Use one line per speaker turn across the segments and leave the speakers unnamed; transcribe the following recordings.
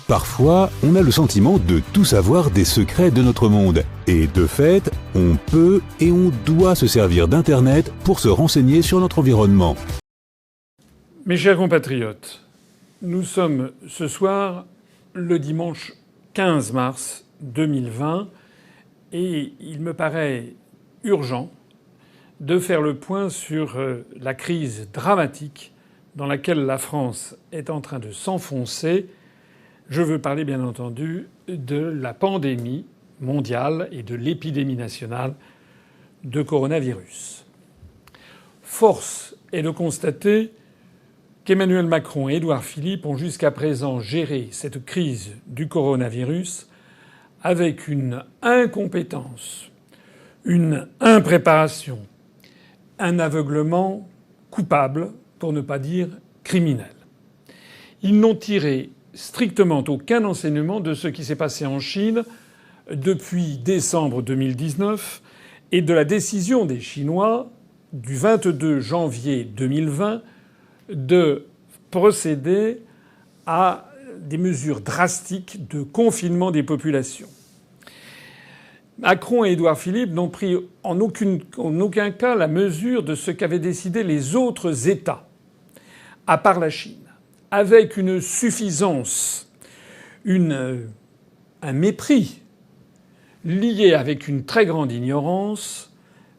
Parfois, on a le sentiment de tout savoir des secrets de notre monde. Et de fait, on peut et on doit se servir d'Internet pour se renseigner sur notre environnement.
Mes chers compatriotes, nous sommes ce soir le dimanche 15 mars 2020 et il me paraît urgent de faire le point sur la crise dramatique dans laquelle la France est en train de s'enfoncer. Je veux parler bien entendu de la pandémie mondiale et de l'épidémie nationale de coronavirus. Force est de constater qu'Emmanuel Macron et Édouard Philippe ont jusqu'à présent géré cette crise du coronavirus avec une incompétence, une impréparation, un aveuglement coupable, pour ne pas dire criminel. Ils n'ont tiré strictement aucun enseignement de ce qui s'est passé en Chine depuis décembre 2019 et de la décision des Chinois du 22 janvier 2020 de procéder à des mesures drastiques de confinement des populations. Macron et Édouard Philippe n'ont pris en aucun cas la mesure de ce qu'avaient décidé les autres États, à part la Chine, avec une suffisance, un mépris lié avec une très grande ignorance.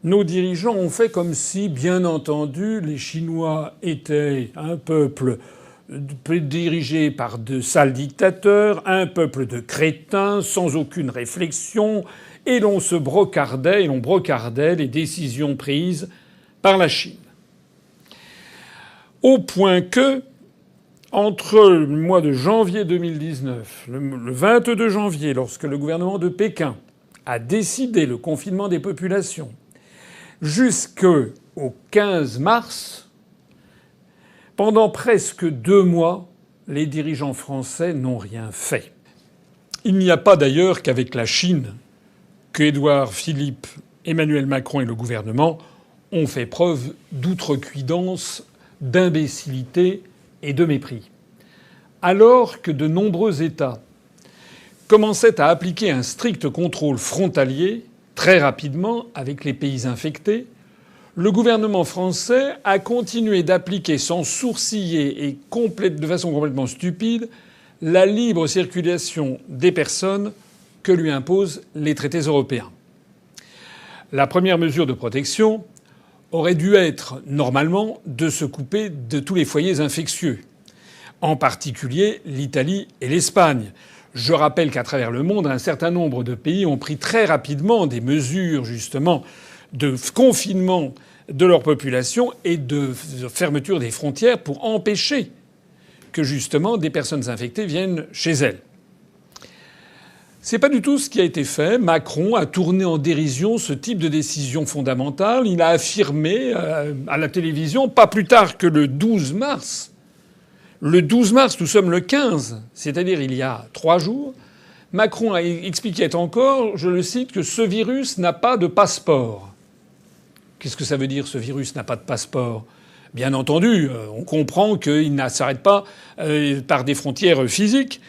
Nos dirigeants ont fait comme si, bien entendu, les Chinois étaient un peuple dirigé par de sales dictateurs, un peuple de crétins, sans aucune réflexion, et l'on brocardait les décisions prises par la Chine. Au point que, entre le mois de janvier 2019, le 22 janvier, lorsque le gouvernement de Pékin a décidé le confinement des populations, jusqu'au 15 mars, pendant presque 2 mois, les dirigeants français n'ont rien fait. Il n'y a pas d'ailleurs qu'avec la Chine que Édouard Philippe, Emmanuel Macron et le gouvernement ont fait preuve d'outrecuidance, d'imbécilité et de mépris. Alors que de nombreux États commençaient à appliquer un strict contrôle frontalier très rapidement avec les pays infectés, le gouvernement français a continué d'appliquer sans sourciller et de façon complètement stupide la libre circulation des personnes que lui imposent les traités européens. La première mesure de protection aurait dû être, normalement, de se couper de tous les foyers infectieux, en particulier l'Italie et l'Espagne. Je rappelle qu'à travers le monde, un certain nombre de pays ont pris très rapidement des mesures, justement, de confinement de leur population et de fermeture des frontières pour empêcher que, justement, des personnes infectées viennent chez elles. C'est pas du tout ce qui a été fait. Macron a tourné en dérision ce type de décision fondamentale. Il a affirmé à la télévision, pas plus tard que le 12 mars. Le 12 mars, nous sommes le 15, c'est-à-dire il y a 3 jours. Macron a expliqué encore, je le cite, que ce virus n'a pas de passeport. Qu'est-ce que ça veut dire, ce virus n'a pas de passeport ? Bien entendu, on comprend qu'il ne s'arrête pas par des frontières physiques.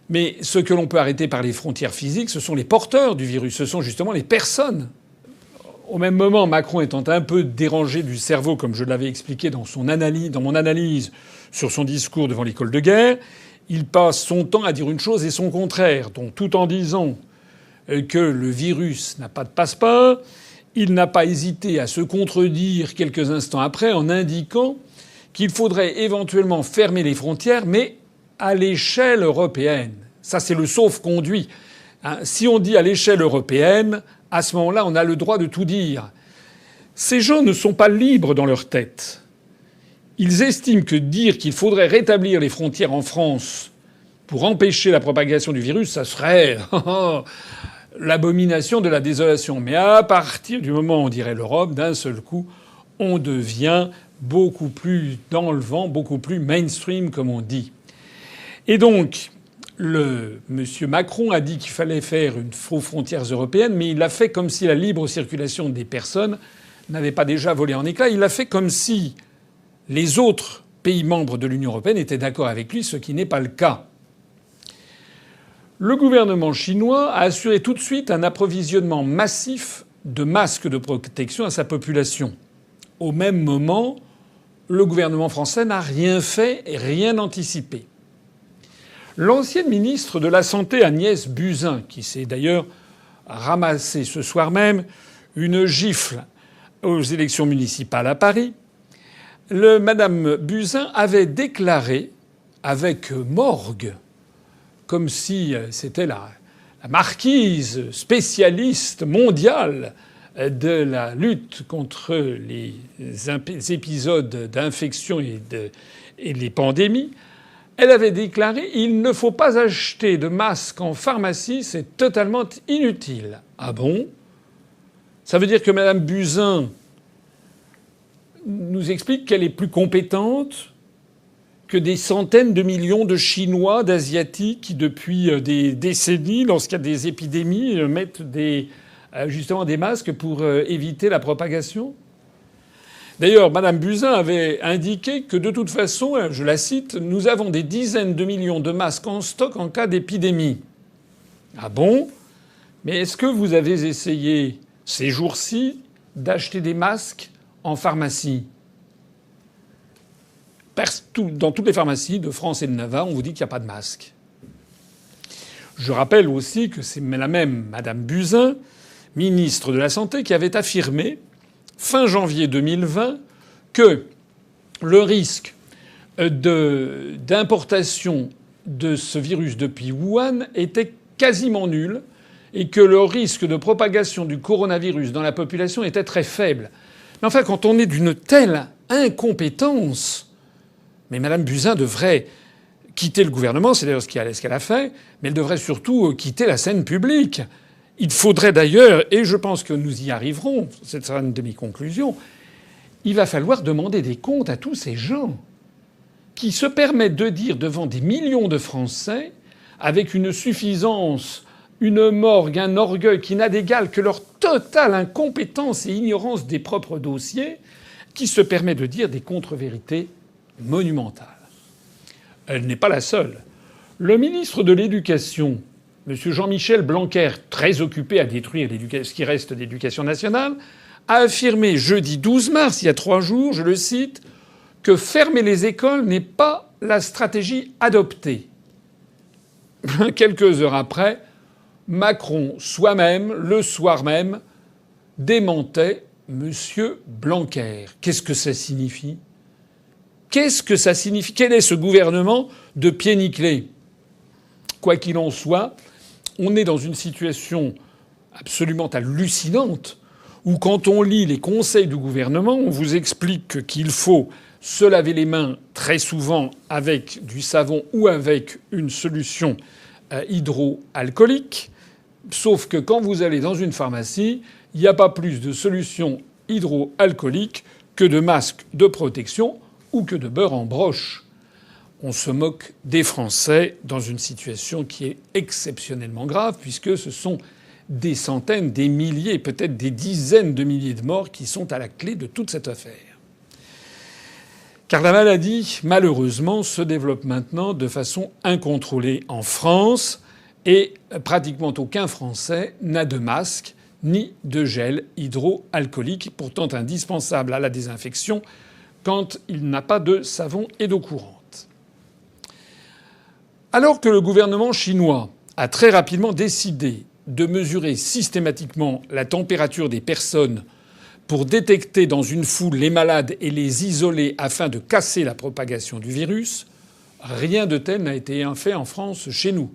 Mais ce que l'on peut arrêter par les frontières physiques, ce sont les porteurs du virus, ce sont justement les personnes. Au même moment, Macron étant un peu dérangé du cerveau, comme je l'avais expliqué dans mon analyse sur son discours devant l'école de guerre, il passe son temps à dire une chose et son contraire. Donc, tout en disant que le virus n'a pas de passeport, il n'a pas hésité à se contredire quelques instants après en indiquant qu'il faudrait éventuellement fermer les frontières, mais à l'échelle européenne. Ça, c'est le sauf-conduit. Si on dit à l'échelle européenne, à ce moment-là, on a le droit de tout dire. Ces gens ne sont pas libres dans leur tête. Ils estiment que dire qu'il faudrait rétablir les frontières en France pour empêcher la propagation du virus, ça serait l'abomination de la désolation. Mais à partir du moment où on dirait l'Europe, d'un seul coup, on devient beaucoup plus dans le vent, beaucoup plus mainstream, comme on dit. Et donc, monsieur Macron a dit qu'il fallait faire une fausse frontière européenne, mais il l'a fait comme si la libre circulation des personnes n'avait pas déjà volé en éclats. Il l'a fait comme si les autres pays membres de l'Union européenne étaient d'accord avec lui, ce qui n'est pas le cas. Le gouvernement chinois a assuré tout de suite un approvisionnement massif de masques de protection à sa population. Au même moment, le gouvernement français n'a rien fait et rien anticipé. L'ancienne ministre de la Santé, Agnès Buzyn, qui s'est d'ailleurs ramassée ce soir même une gifle aux élections municipales à Paris, Madame Buzyn avait déclaré avec morgue, comme si c'était la marquise spécialiste mondiale de la lutte contre les épisodes d'infection et les pandémies, elle avait déclaré « Il ne faut pas acheter de masques en pharmacie, c'est totalement inutile ». Ah bon? Ça veut dire que Mme Buzyn nous explique qu'elle est plus compétente que des centaines de millions de Chinois, d'Asiatiques qui, depuis des décennies, lorsqu'il y a des épidémies, mettent justement des masques pour éviter la propagation. D'ailleurs, Mme Buzyn avait indiqué que de toute façon, je la cite, « Nous avons des dizaines de millions de masques en stock en cas d'épidémie ». Ah bon? Mais est-ce que vous avez essayé ces jours-ci d'acheter des masques en pharmacie? Dans toutes les pharmacies de France et de Navarre, on vous dit qu'il n'y a pas de masque. Je rappelle aussi que c'est la même Mme Buzyn, ministre de la Santé, qui avait affirmé fin janvier 2020 que le risque d'importation de ce virus depuis Wuhan était quasiment nul et que le risque de propagation du coronavirus dans la population était très faible. Mais enfin, quand on est d'une telle incompétence, mais Mme Buzyn devrait quitter le gouvernement, c'est d'ailleurs ce qu'elle a fait, mais elle devrait surtout quitter la scène publique. Il faudrait d'ailleurs, et je pense que nous y arriverons, cette sera une de mes conclusions, il va falloir demander des comptes à tous ces gens qui se permettent de dire devant des millions de Français, avec une suffisance, une morgue, un orgueil qui n'a d'égal que leur totale incompétence et ignorance des propres dossiers, qui se permet de dire des contre-vérités monumentales. Elle n'est pas la seule. Le ministre de l'Éducation, M. Jean-Michel Blanquer, très occupé à détruire ce qui reste d'éducation nationale, a affirmé jeudi 12 mars, il y a 3 jours, je le cite, que fermer les écoles n'est pas la stratégie adoptée. Quelques heures après, Macron soi-même, le soir même, démentait M. Blanquer. Qu'est-ce que ça signifie? Qu'est-ce que ça signifie? Quel est ce gouvernement de pieds nickelés? Quoi qu'il en soit, on est dans une situation absolument hallucinante où, quand on lit les conseils du gouvernement, on vous explique qu'il faut se laver les mains très souvent avec du savon ou avec une solution hydroalcoolique. Sauf que quand vous allez dans une pharmacie, il n'y a pas plus de solution hydroalcoolique que de masques de protection ou que de beurre en broche. On se moque des Français dans une situation qui est exceptionnellement grave, puisque ce sont des centaines, des milliers, peut-être des dizaines de milliers de morts qui sont à la clé de toute cette affaire. Car la maladie, malheureusement, se développe maintenant de façon incontrôlée en France et pratiquement aucun Français n'a de masque ni de gel hydroalcoolique, pourtant indispensable à la désinfection quand il n'a pas de savon et d'eau courante. Alors que le gouvernement chinois a très rapidement décidé de mesurer systématiquement la température des personnes pour détecter dans une foule les malades et les isoler afin de casser la propagation du virus, rien de tel n'a été fait en France chez nous.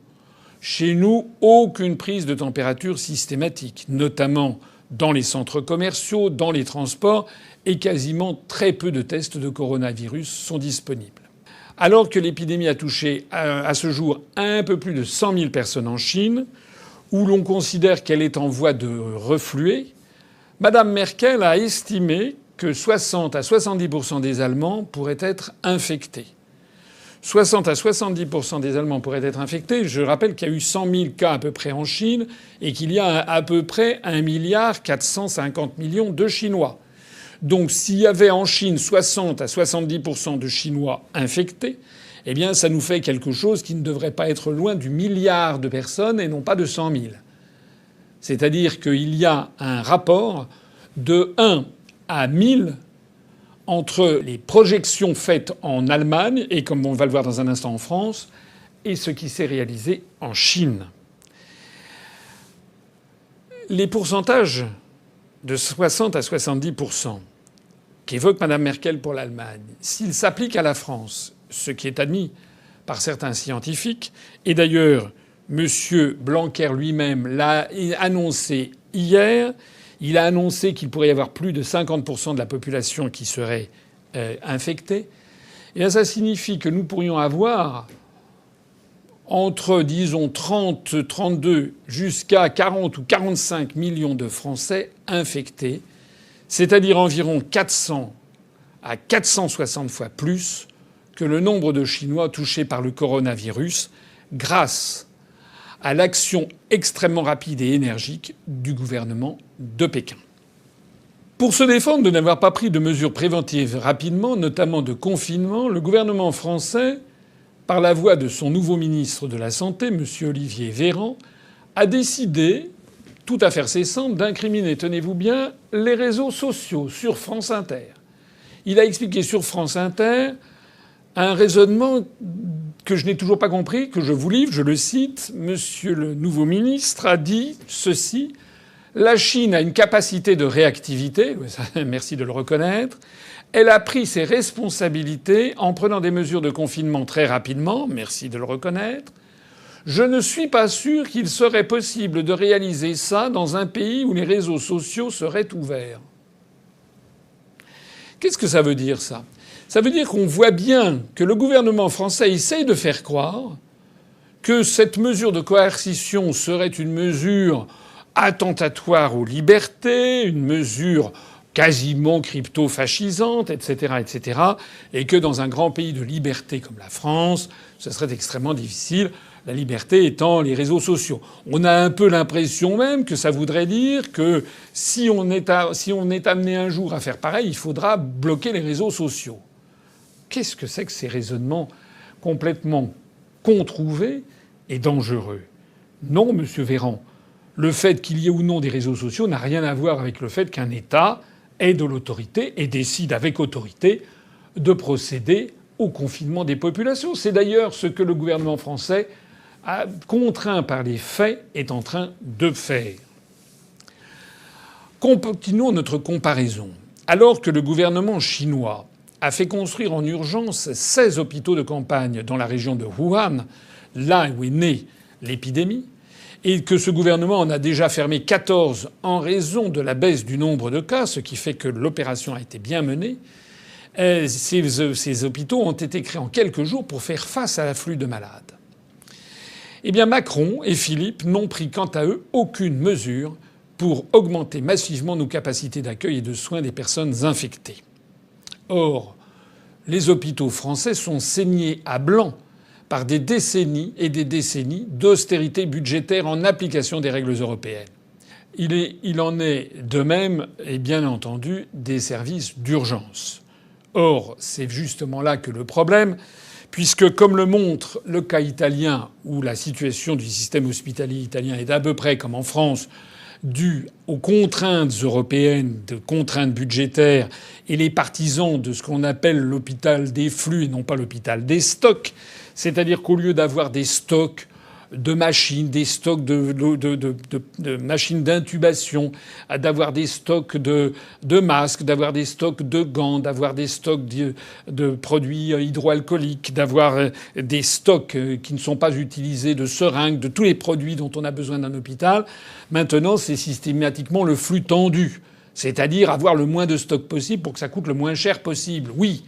Chez nous, aucune prise de température systématique, notamment dans les centres commerciaux, dans les transports, et quasiment très peu de tests de coronavirus sont disponibles. Alors que l'épidémie a touché à ce jour un peu plus de 100 000 personnes en Chine, où l'on considère qu'elle est en voie de refluer, Mme Merkel a estimé que 60 à 70% des Allemands pourraient être infectés. 60 à 70% des Allemands pourraient être infectés. Je rappelle qu'il y a eu 100 000 cas à peu près en Chine et qu'il y a à peu près 1,450 milliard de Chinois. Donc s'il y avait en Chine 60 à 70% de Chinois infectés, eh bien ça nous fait quelque chose qui ne devrait pas être loin du milliard de personnes et non pas de 100 000. C'est-à-dire qu'il y a un rapport de 1 à 1000 entre les projections faites en Allemagne et, comme on va le voir dans un instant, en France, et ce qui s'est réalisé en Chine. Les pourcentages de 60 à 70% qu'évoque Mme Merkel pour l'Allemagne, s'ils s'appliquent à la France, ce qui est admis par certains scientifiques, et d'ailleurs M. Blanquer lui-même l'a annoncé hier, il a annoncé qu'il pourrait y avoir plus de 50% de la population qui serait infectée, et bien ça signifie que nous pourrions avoir entre, disons, 30, 32 jusqu'à 40 ou 45 millions de Français infectés, c'est-à-dire environ 400 à 460 fois plus que le nombre de Chinois touchés par le coronavirus grâce à l'action extrêmement rapide et énergique du gouvernement de Pékin. Pour se défendre de n'avoir pas pris de mesures préventives rapidement, notamment de confinement, le gouvernement français, par la voix de son nouveau ministre de la Santé, M. Olivier Véran, a décidé, tout à faire cessante, d'incriminer, tenez-vous bien, les réseaux sociaux sur France Inter. Il a expliqué sur France Inter un raisonnement que je n'ai toujours pas compris, que je vous livre, je le cite. Monsieur le nouveau ministre a dit ceci: la Chine a une capacité de réactivité, merci de le reconnaître. Elle a pris ses responsabilités en prenant des mesures de confinement très rapidement, merci de le reconnaître. Je ne suis pas sûr qu'il serait possible de réaliser ça dans un pays où les réseaux sociaux seraient ouverts. Qu'est-ce que ça veut dire, ça ? Ça veut dire qu'on voit bien que le gouvernement français essaye de faire croire que cette mesure de coercition serait une mesure attentatoire aux libertés, une mesure quasiment crypto-fascisante, etc., etc., et que dans un grand pays de liberté comme la France, ce serait extrêmement difficile, la liberté étant les réseaux sociaux. On a un peu l'impression même que ça voudrait dire que si on est amené un jour à faire pareil, il faudra bloquer les réseaux sociaux. Qu'est-ce que c'est que ces raisonnements complètement controuvés et dangereux ? Non, monsieur Véran, le fait qu'il y ait ou non des réseaux sociaux n'a rien à voir avec le fait qu'un État ait de l'autorité et décide avec autorité de procéder au confinement des populations. C'est d'ailleurs ce que le gouvernement français, contraint par les faits, est en train de faire. Continuons notre comparaison. Alors que le gouvernement chinois a fait construire en urgence 16 hôpitaux de campagne dans la région de Wuhan, là où est née l'épidémie, et que ce gouvernement en a déjà fermé 14 en raison de la baisse du nombre de cas, ce qui fait que l'opération a été bien menée, ces hôpitaux ont été créés en quelques jours pour faire face à l'afflux de malades. Eh bien, Macron et Philippe n'ont pris quant à eux aucune mesure pour augmenter massivement nos capacités d'accueil et de soins des personnes infectées. Or, les hôpitaux français sont saignés à blanc par des décennies et des décennies d'austérité budgétaire en application des règles européennes. Il en est de même, et bien entendu, des services d'urgence. Or, c'est justement là que le problème, puisque comme le montre le cas italien, où la situation du système hospitalier italien est à peu près comme en France, due aux contraintes européennes, de contraintes budgétaires, et les partisans de ce qu'on appelle l'hôpital des flux et non pas l'hôpital des stocks, c'est-à-dire qu'au lieu d'avoir des stocks de machines, des stocks de machines d'intubation, d'avoir des stocks de masques, d'avoir des stocks de gants, d'avoir des stocks de produits hydroalcooliques, d'avoir des stocks qui ne sont pas utilisés, de seringues, de tous les produits dont on a besoin d'un hôpital. Maintenant, c'est systématiquement le flux tendu, c'est-à-dire avoir le moins de stocks possible pour que ça coûte le moins cher possible. Oui,